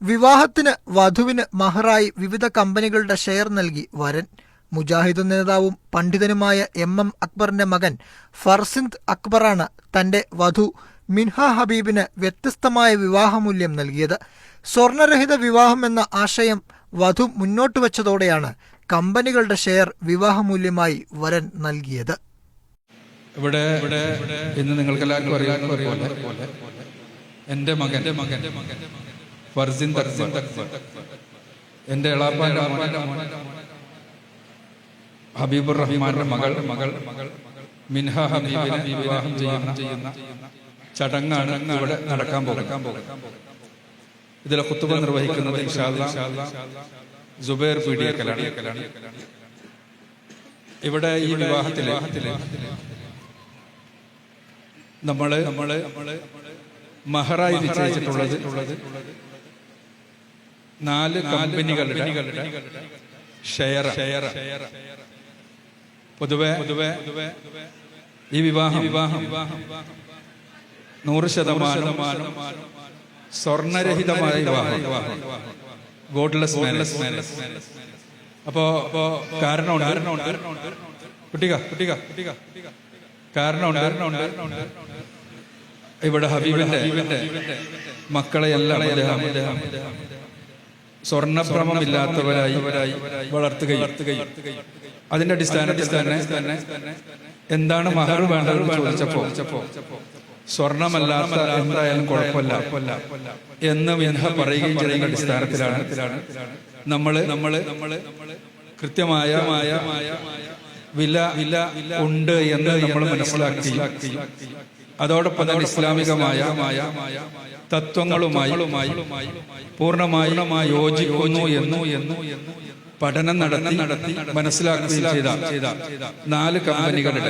വിവാഹത്തിന് വധുവിന് മഹറായി വിവിധ കമ്പനികളുടെ ഷെയർ നൽകി വരൻ. മുജാഹിദ് നേതാവും പണ്ഡിതനുമായ എം അക്ബറിന്റെ മകൻ ഫർസിന്ദ് അക്ബറാണ് തന്റെ വധു മിൻഹ ഹബീബിന് വ്യത്യസ്തമായ വിവാഹമൂല്യം നൽകിയത്. സ്വർണരഹിത വിവാഹം എന്ന ആശയം വധു മുന്നോട്ട് വച്ചതോടെയാണ് കമ്പനികളുടെ ഷെയർ വിവാഹമൂല്യമായി വരൻ നൽകിയത്. ഇവിടെ ഇന്ന് നിങ്ങൾക്ക് എല്ലാവർക്കും അറിയാവുന്ന പോലെ എൻ്റെ മകൻ ഫർസിന്ദ് അക്ബർ, എൻ്റെ എളാപ്പാന്റെ ഹബീബുർ റഹ്മാന്റെ മകൾ മിൻഹ ഹബീബിനെ വിവാഹം ചെയ്യുന്ന ചടങ്ങാണ് ഇവിടെ നടക്കാൻ പോകുന്നത്. ഇതിലെ ഖുത്ബ നിർവഹിക്കുന്നത് ഇൻഷാ അല്ലാഹ് സുബൈർ പീഡിയക്കലാണ്. ഇവിടെ ഈ വിവാഹത്തില് നമ്മള് മഹറായി നിശ്ചയിച്ചിട്ടുള്ളത് 4 കമ്പനികളുടെ ഷെയർ. പൊതുവെ ഈ വിവാഹം 100% സ്വർണരഹിതമായ വിവാഹം, ഗോഡ്ലെസ് മാരേജ്. അപ്പോ കാരണമുണ്ട് ഇവിടെ ഹബീബിന്റെ മക്കളെയെല്ലാം സ്വർണഭ്രമമില്ലാത്തവരായി വളർത്തുകയും അതിന്റെ അടിസ്ഥാനത്തിൽ തന്നെ എന്താണ് മഹർ വേണ്ടതെന്ന് ചോദിച്ചപ്പോ സ്വർണമല്ലാത്ത എന്തായാലും കുഴപ്പമില്ല എന്ന് മിൻഹ പറയുകയും ചെയ്യുന്ന അടിസ്ഥാനത്തിലാണ് നമ്മള് കൃത്യമായ വില ഉണ്ട് എന്ന് നമ്മൾ മനസ്സിലാക്കി അതോടൊപ്പം തന്നെ ഇസ്ലാമികമായ തത്വങ്ങളുമായി പൂർണ്ണമായി യോജിക്കുന്നു എന്നു പഠനം നടത്തി മനസ്സിലാക്കുകയും ചെയ്ത 4 കമ്പനികളുടെ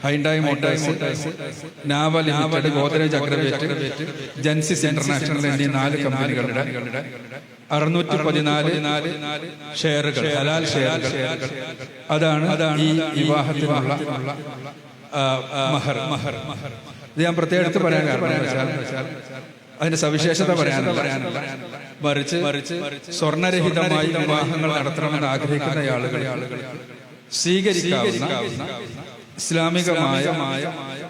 Hyundai Motors, Nava limited, Godrej Agrovet, Genesys international എന്നീ 4 കമ്പനികളുടെ 614 ഷെയറുകൾ, ഹലാൽ ഷെയറുകൾ. അതാണ് ഈ വിവാഹത്തിനുള്ള മഹർ. ഇത് ഞാൻ പ്രത്യേകം എടുത്ത് പറയാൻ കാരണം അതിന്റെ സവിശേഷത പറയാനല്ല, മറിച്ച് സ്വർണരഹിതമായി വിവാഹങ്ങൾ നടത്തണമെന്ന് ആഗ്രഹിക്കുന്ന ആളുകൾ സ്വീകരിക്കാവുന്ന ഇസ്ലാമികമായ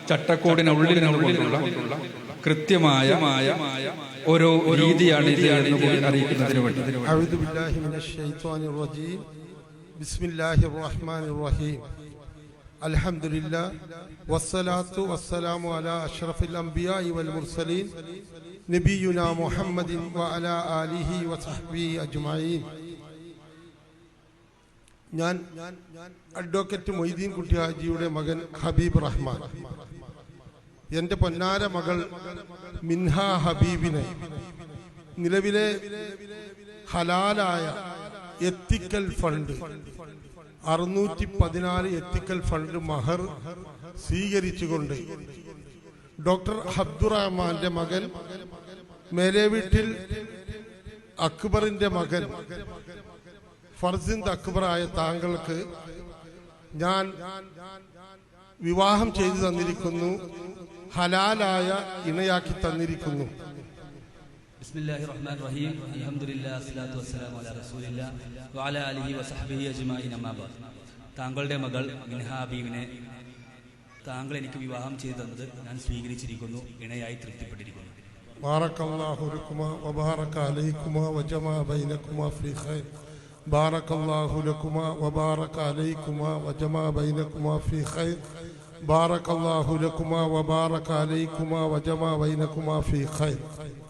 ചട്ടക്കൂടിനുള്ളിലുള്ള കൃത്യമായ ഓരോ രീതിയാണ് ഇത് എന്ന് കൂടി അറിയിക്കുന്നതിന് വേണ്ടി. അൽഹംദുലില്ലാ വസ്സലാത്തു വസ്സലാമു അലാ അഷ്റഫിൽ അംബിയാഇ വൽ മുർസലീൻ നബിയുനാ മുഹമ്മദിൻ വഅലാ ആലിഹി വസഹ്ബിഹി അജ്മഈൻ. ഞാൻ അഡ്വക്കേറ്റ് മൊയ്തീൻ കുട്ടി ഹാജിയുടെ മകൻ ഹബീബ് റഹ്മാൻ, എൻ്റെ പൊന്നാര മകൾ മിൻഹ ഹബീബിനെ നിലവിലെ ഹലാലായ എത്തിക്കൽ ഫണ്ട് 614 എത്തിക്കൽ ഫണ്ട് മഹർ സ്വീകരിച്ചുകൊണ്ട് ഡോക്ടർ അബ്ദുറഹ്മാന്റെ മകൻ, മേലെ വീട്ടിൽ അക്ബറിന്റെ മകൻ ഫർസിന്ദ് അക്ബറായ താങ്കൾക്ക് ഞാൻ വിവാഹം ചെയ്തു തന്നിരിക്കുന്നു, ഹലാലായ ഇണയാക്കി തന്നിരിക്കുന്നു. ബിസ്മില്ലാഹിർ റഹ്മാനിർ റഹീം. അൽഹംദുലില്ലാഹി വസ്സലാത്തു വസ്സലാമു അലാ റസൂലില്ലാഹി വഅലാ ആലിഹി വസഹ്ബിഹി അജ്മഈൻ. അമ്മാ ബഅദ്. താങ്കളുടെ മകൾ മിൻഹ ഹബീബിനെ താങ്കൾ എനിക്ക് വിവാഹം ചെയ്തു തന്നത് ഞാൻ സ്വീകരിച്ചിരിക്കുന്നു, ഇണയായി തൃപ്തിപ്പെട്ടിരിക്കുന്നു. ബാറക്കല്ലാഹു ലക്കുമാ വബാറക അലൈക്കുമാ വജമാ ബൈനക്കുമാ ഫീ ഖൈർ. ബാറക്കല്ലാഹു ലക്കുമാ വബാറക അലൈക്കുമാ വജമാ ബൈനക്കുമാ ഫീ ഖൈർ. ബാറക്കല്ലാഹു ലക്കുമാ വബാറക അലൈക്കുമാ വജമാ ബൈനക്കുമാ ഫീ ഖൈർ.